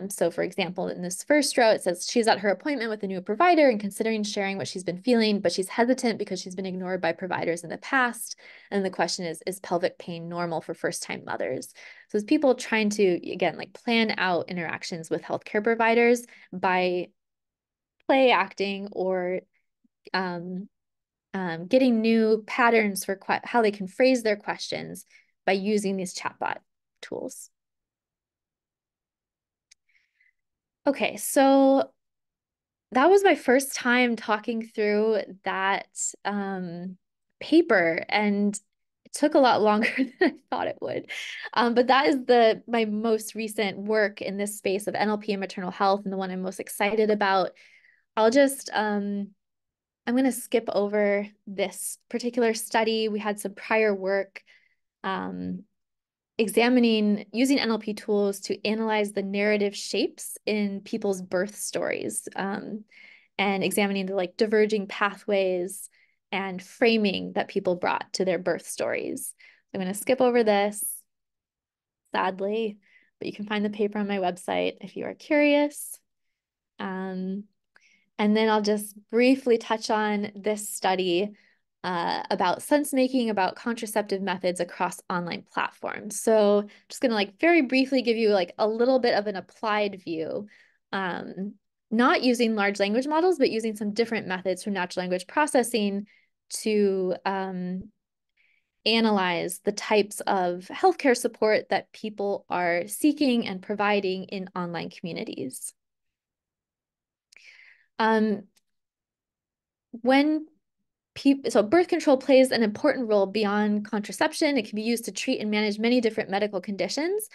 So for example, in this first row, it says she's at her appointment with a new provider and considering sharing what she's been feeling, but she's hesitant because she's been ignored by providers in the past. And the question is pelvic pain normal for first-time mothers? So it's people trying to, again, plan out interactions with healthcare providers by play acting or getting new patterns for how they can phrase their questions by using these chatbot tools. Okay, so that was my first time talking through that paper, and it took a lot longer than I thought it would. But that is my most recent work in this space of NLP and maternal health, and the one I'm most excited about. I'll just, I'm going to skip over this particular study. We had some prior work using NLP tools to analyze the narrative shapes in people's birth stories, and examining the like diverging pathways and framing that people brought to their birth stories. I'm going to skip over this, sadly, but you can find the paper on my website if you are curious. And then I'll just briefly touch on this study about sense making, about contraceptive methods across online platforms. So just going to like very briefly give you like a little bit of an applied view, not using large language models, but using some different methods from natural language processing to analyze the types of healthcare support that people are seeking and providing in online communities. So birth control plays an important role beyond contraception. It can be used to treat and manage many different medical conditions.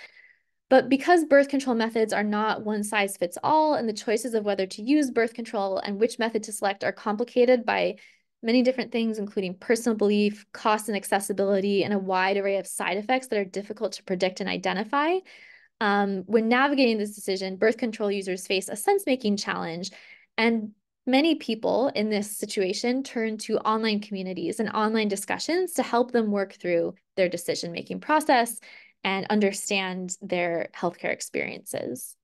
But because birth control methods are not one size fits all, and the choices of whether to use birth control and which method to select are complicated by many different things, including personal belief, cost and accessibility, and a wide array of side effects that are difficult to predict and identify. When navigating this decision, birth control users face a sense-making challenge, and many people in this situation turn to online communities and online discussions to help them work through their decision-making process and understand their healthcare experiences.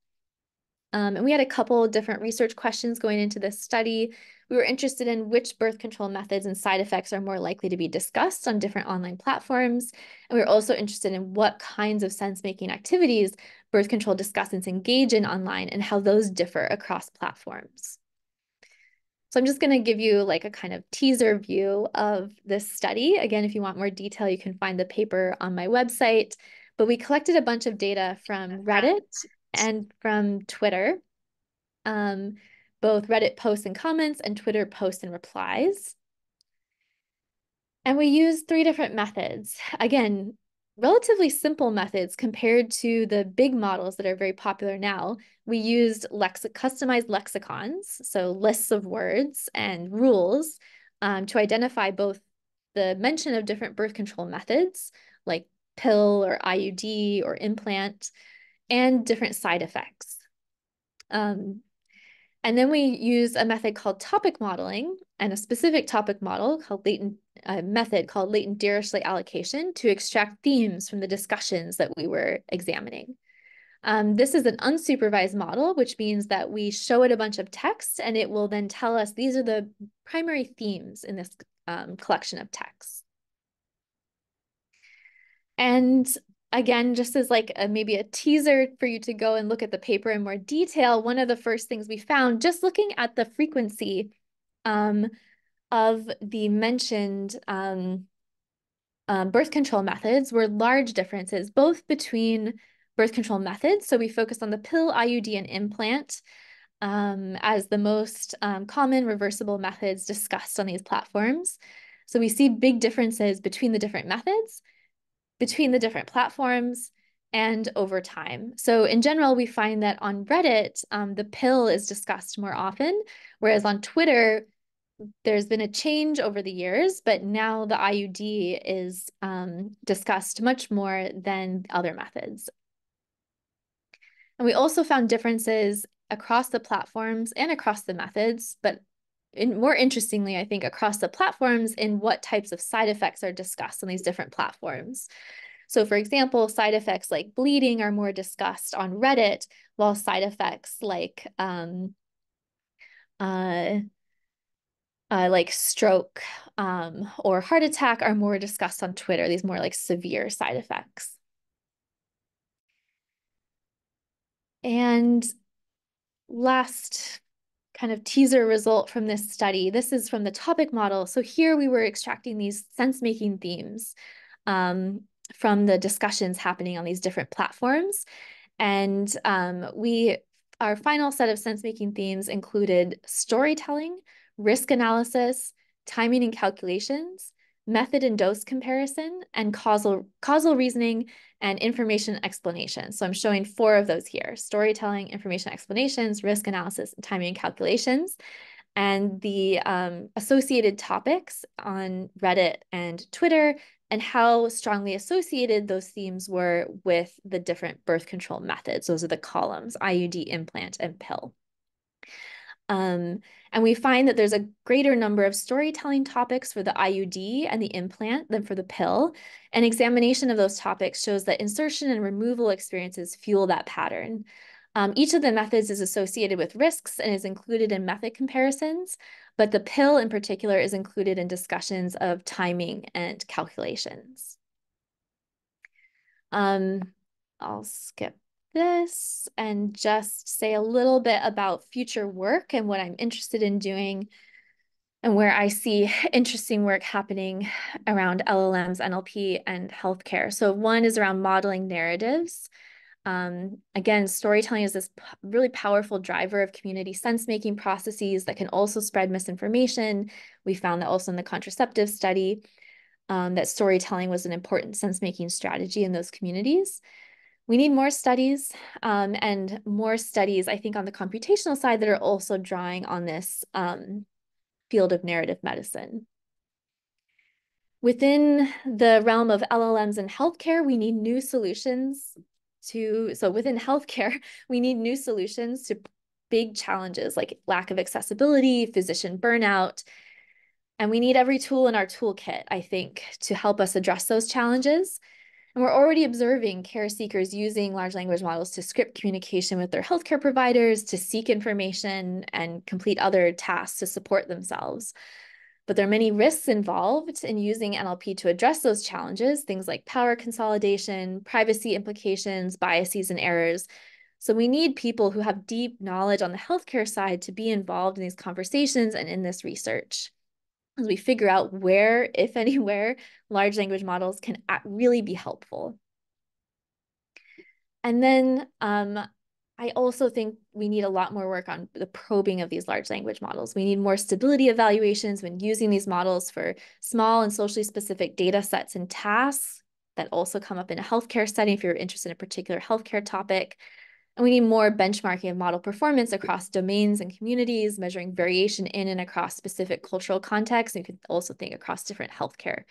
And we had a couple different research questions going into this study. We were interested in which birth control methods and side effects are more likely to be discussed on different online platforms. And we were also interested in what kinds of sense-making activities birth control discussants engage in online and how those differ across platforms. So I'm just going to give you like a kind of teaser view of this study. Again, if you want more detail, you can find the paper on my website. But we collected a bunch of data from Reddit and from Twitter, both Reddit posts and comments and Twitter posts and replies. And we used 3 different methods. Again, relatively simple methods compared to the big models that are very popular now. We used customized lexicons, so lists of words and rules, to identify both the mention of different birth control methods, like pill or IUD or implant, and different side effects. And then we use a method called topic modeling and a specific topic model called method called latent Dirichlet allocation to extract themes from the discussions that we were examining. This is an unsupervised model, which means that we show it a bunch of text and it will then tell us these are the primary themes in this collection of texts. And again, just as like maybe a teaser for you to go and look at the paper in more detail, one of the first things we found, just looking at the frequency of the mentioned birth control methods, were large differences, both between birth control methods. So we focused on the pill, IUD, and implant as the most common reversible methods discussed on these platforms. So we see big differences between the different methods, between the different platforms, and over time. So in general, we find that on Reddit, the pill is discussed more often, whereas on Twitter, there's been a change over the years, but now the IUD is discussed much more than other methods. And we also found differences across the platforms and across the methods, but more interestingly, I think, across the platforms in what types of side effects are discussed on these different platforms. So for example, side effects like bleeding are more discussed on Reddit, while side effects like stroke or heart attack are more discussed on Twitter, these more like severe side effects. And last kind of teaser result from this study, this is from the topic model. So here we were extracting these sense-making themes from the discussions happening on these different platforms. And our final set of sense-making themes included storytelling, risk analysis, timing and calculations, method and dose comparison, and causal reasoning and information explanation. So I'm showing 4 of those here: storytelling, information explanations, risk analysis, and timing and calculations. And the associated topics on Reddit and Twitter and how strongly associated those themes were with the different birth control methods. Those are the columns: IUD, implant, and pill. And we find that there's a greater number of storytelling topics for the IUD and the implant than for the pill. An examination of those topics shows that insertion and removal experiences fuel that pattern. Each of the methods is associated with risks and is included in method comparisons, but the pill in particular is included in discussions of timing and calculations. I'll skip this and just say a little bit about future work and what I'm interested in doing and where I see interesting work happening around LLMs, NLP, and healthcare. So one is around modeling narratives. Again, storytelling is this really powerful driver of community sense-making processes that can also spread misinformation. We found that also in the contraceptive study, that storytelling was an important sense-making strategy in those communities. We need more studies, and more studies, I think, on the computational side that are also drawing on this field of narrative medicine. Within the realm of LLMs and healthcare, we need new solutions so within healthcare, we need new solutions to big challenges like lack of accessibility, physician burnout, and we need every tool in our toolkit, I think, to help us address those challenges. And we're already observing care seekers using large language models to script communication with their healthcare providers, to seek information, and complete other tasks to support themselves. But there are many risks involved in using NLP to address those challenges, things like power consolidation, privacy implications, biases, and errors. So we need people who have deep knowledge on the healthcare side to be involved in these conversations and in this research, as we figure out where, if anywhere, large language models can really be helpful. And then I also think we need a lot more work on the probing of these large language models. We need more stability evaluations when using these models for small and socially specific data sets and tasks that also come up in a healthcare setting if you're interested in a particular healthcare topic. And we need more benchmarking of model performance across domains and communities, measuring variation in and across specific cultural contexts. And you could also think across different healthcare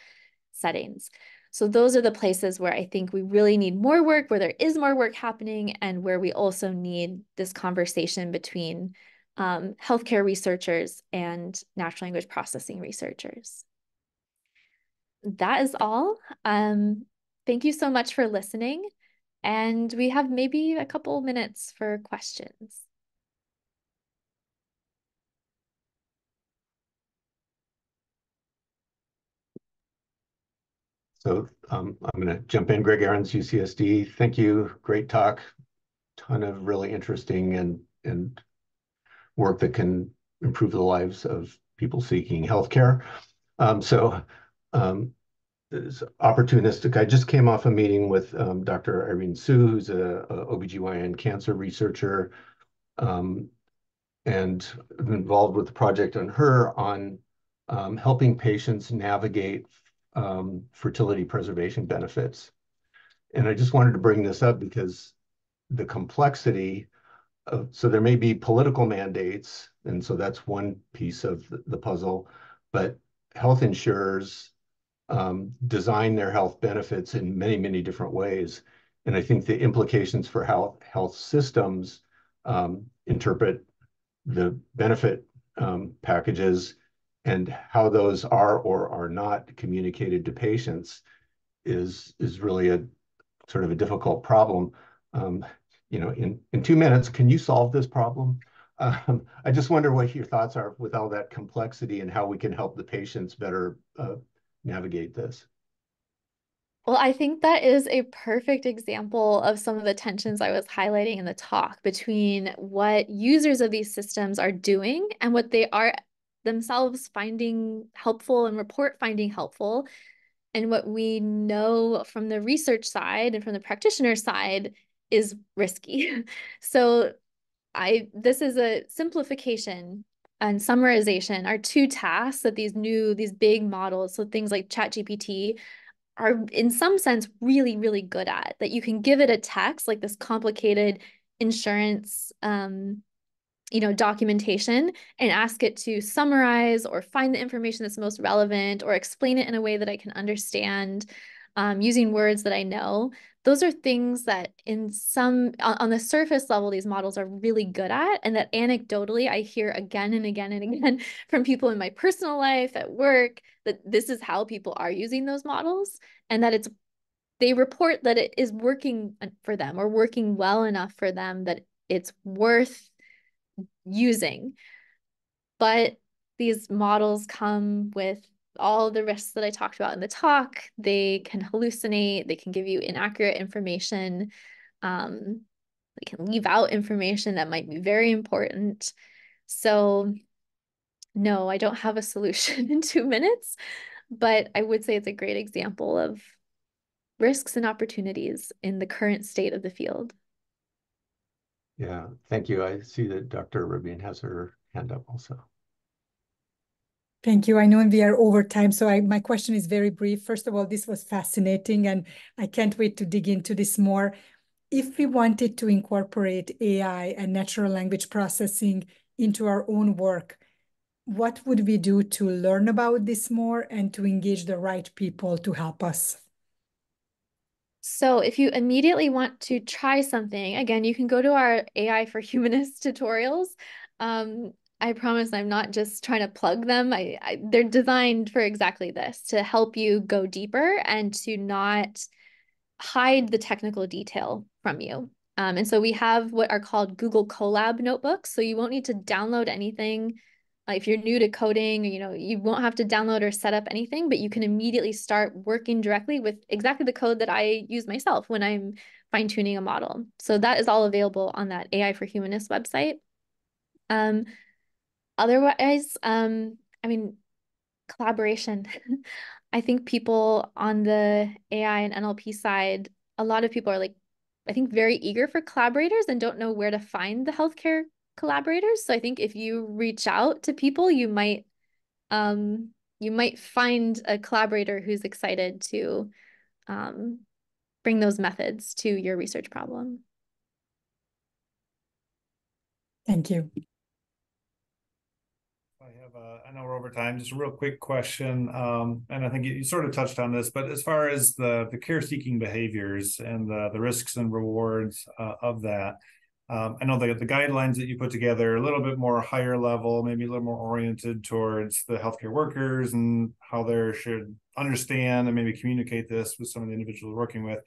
settings. So those are the places where I think we really need more work, where there is more work happening, and where we also need this conversation between healthcare researchers and natural language processing researchers. That is all. Thank you so much for listening. And we have maybe a couple minutes for questions. So I'm going to jump in. Greg Ahrens, UCSD. Thank you. Great talk. Ton of really interesting and work that can improve the lives of people seeking healthcare. It's opportunistic. I just came off a meeting with Dr. Irene Su, who's a OBGYN cancer researcher, and I'm involved with the project on her on helping patients navigate fertility preservation benefits. And I just wanted to bring this up because the complexity so there may be political mandates, and so that's one piece of the puzzle, but health insurers design their health benefits in many, many different ways. And I think the implications for how health systems interpret the benefit packages and how those are or are not communicated to patients is really a sort of a difficult problem. In 2 minutes, can you solve this problem? I just wonder what your thoughts are with all that complexity and how we can help the patients better navigate this. Well, I think that is a perfect example of some of the tensions I was highlighting in the talk between what users of these systems are doing and what they are themselves finding helpful and report finding helpful, and what we know from the research side and from the practitioner side is risky. So this is a simplification and summarization are two tasks that these big models, so things like ChatGPT, are in some sense really, really good at, that you can give it a text like this complicated insurance documentation and ask it to summarize or find the information that's most relevant or explain it in a way that I can understand, using words that I know. Those are things that on the surface level, these models are really good at, and that anecdotally I hear again and again and again from people in my personal life, at work, that this is how people are using those models, and that they report that it is working for them or working well enough for them that it's worth using. But these models come with all the risks that I talked about in the talk. They can hallucinate, they can give you inaccurate information, they can leave out information that might be very important. So no, I don't have a solution in 2 minutes, but I would say it's a great example of risks and opportunities in the current state of the field. Yeah, thank you. I see that Dr. Rabin has her hand up also. Thank you. I know we are over time, so my question is very brief. First of all, this was fascinating, and I can't wait to dig into this more. If we wanted to incorporate AI and natural language processing into our own work, what would we do to learn about this more and to engage the right people to help us? So if you immediately want to try something, again, you can go to our AI for Humanists tutorials. I promise I'm not just trying to plug them. They're designed for exactly this, to help you go deeper and to not hide the technical detail from you. And so we have what are called Google Colab notebooks. So you won't need to download anything. If you're new to coding, you won't have to download or set up anything, but you can immediately start working directly with exactly the code that I use myself when I'm fine-tuning a model. So that is all available on that AI for Humanists website. Otherwise, I mean, collaboration. I think people on the AI and NLP side, a lot of people are I think very eager for collaborators and don't know where to find the healthcare collaborators. So I think if you reach out to people, you might find a collaborator who's excited to bring those methods to your research problem. Thank you. I know we're over time, just a real quick question. And I think you sort of touched on this, but as far as the care-seeking behaviors and the risks and rewards of that, I know the guidelines that you put together are a little bit more higher level, maybe a little more oriented towards the healthcare workers and how they should understand and maybe communicate this with some of the individuals we're working with.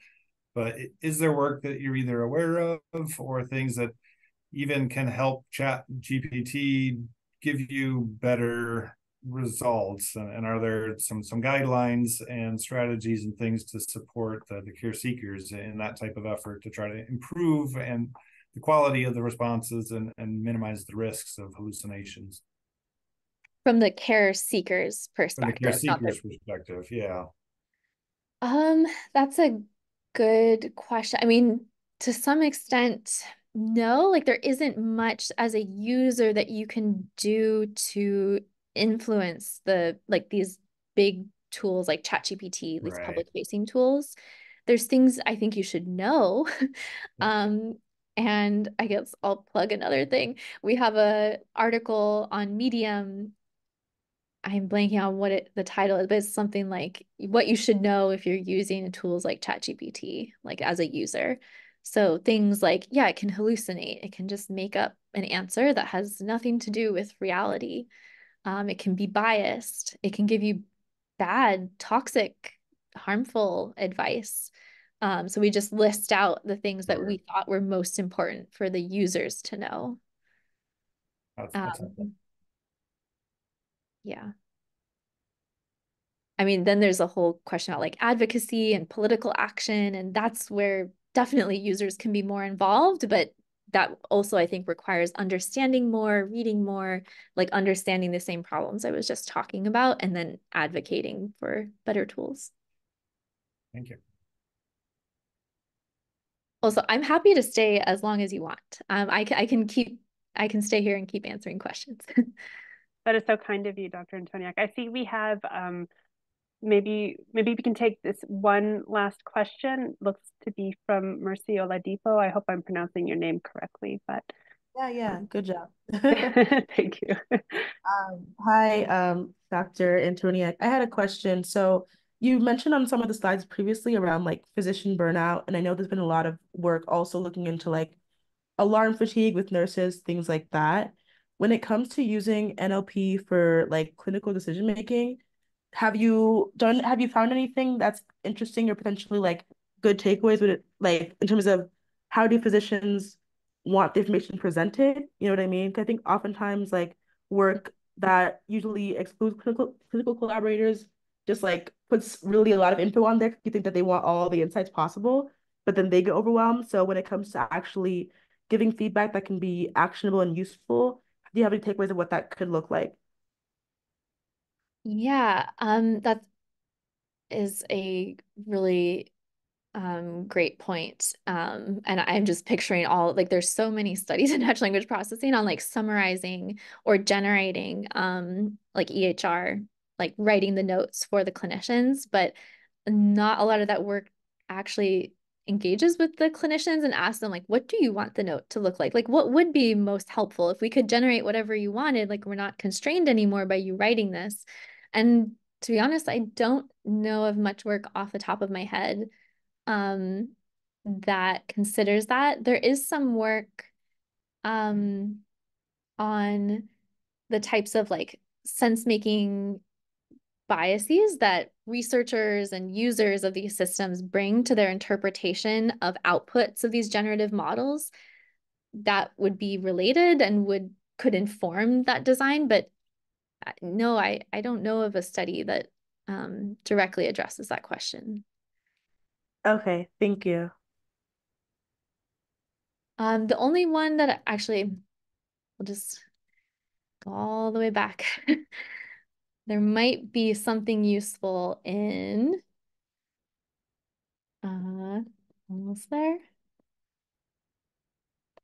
But is there work that you're either aware of or things that even can help Chat GPT give you better results? And are there some guidelines and strategies and things to support the care seekers in that type of effort to try to improve and the quality of the responses and minimize the risks of hallucinations? From the care seekers' perspective. From the care seekers' perspective, yeah. That's a good question. I mean, to some extent, no, there isn't much as a user that you can do to influence these big tools like ChatGPT, these public facing tools. There's things I think you should know. And I guess I'll plug another thing. We have a article on Medium. I'm blanking on what the title is, but it's something like what you should know if you're using tools like ChatGPT, as a user. So things like, yeah, it can hallucinate. It can just make up an answer that has nothing to do with reality. It can be biased. It can give you bad, toxic, harmful advice. So we just list out the things that we thought were most important for the users to know. That's Yeah. I mean, then there's a whole question about advocacy and political action, and that's where definitely users can be more involved, but that also I think requires understanding more, reading more, understanding the same problems I was just talking about, and then advocating for better tools. Thank you. Also, I'm happy to stay as long as you want. I can stay here and keep answering questions. That is so kind of you, Dr. Antoniak. I see we have maybe we can take this one last question. Looks to be from Mercy Oladipo. I hope I'm pronouncing your name correctly, but Yeah, good job. Thank you. Hi, Dr. Antoniak. I had a question. So you mentioned on some of the slides previously around like physician burnout, and I know there's been a lot of work also looking into like alarm fatigue with nurses, things like that. When it comes to using NLP for like clinical decision making, have you found anything that's interesting or potentially like good takeaways with it, like in terms of how do physicians want the information presented? You know what I mean? 'Cause I think oftentimes like work that usually excludes clinical collaborators just like puts really a lot of info on there. You think that they want all the insights possible, but then they get overwhelmed. So when it comes to actually giving feedback that can be actionable and useful, do you have any takeaways of what that could look like? Yeah, that is a really great point. And I'm just picturing all like there's so many studies in natural language processing on like summarizing or generating like EHR, like writing the notes for the clinicians, but not a lot of that work actually engages with the clinicians and asks them like, what do you want the note to look like? Like what would be most helpful if we could generate whatever you wanted, like we're not constrained anymore by you writing this. And to be honest, I don't know of much work off the top of my head um, that considers that. There is some work um, on the types of like sense making biases that researchers and users of these systems bring to their interpretation of outputs of these generative models that would be related and would could inform that design. But no, I don't know of a study that directly addresses that question. Okay, thank you. The only one that actually we'll just go all the way back. There might be something useful in almost there.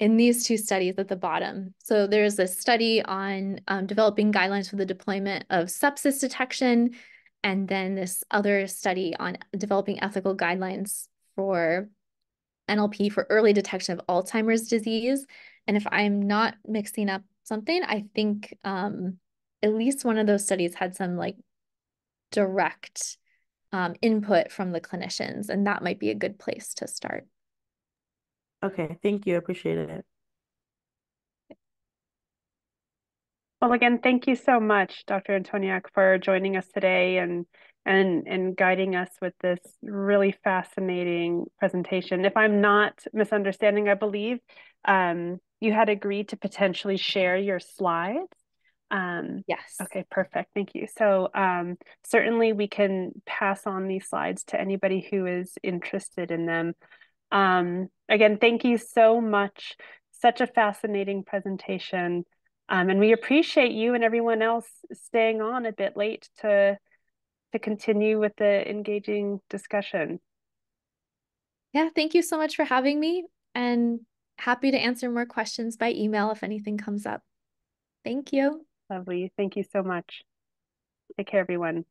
In these two studies at the bottom. So there's a study on developing guidelines for the deployment of sepsis detection, and then this other study on developing ethical guidelines for NLP for early detection of Alzheimer's disease. And if I'm not mixing up something, I think at least one of those studies had some like direct input from the clinicians, and that might be a good place to start. Okay, thank you. Appreciate it. Well, again, thank you so much, Dr. Antoniak, for joining us today and guiding us with this really fascinating presentation. If I'm not misunderstanding, I believe you had agreed to potentially share your slides. Yes. Okay, perfect. Thank you. So certainly we can pass on these slides to anybody who is interested in them. Again, thank you so much. Such a fascinating presentation. And we appreciate you and everyone else staying on a bit late to continue with the engaging discussion. Yeah, thank you so much for having me, and happy to answer more questions by email if anything comes up. Thank you. Lovely. Thank you so much. Take care, everyone.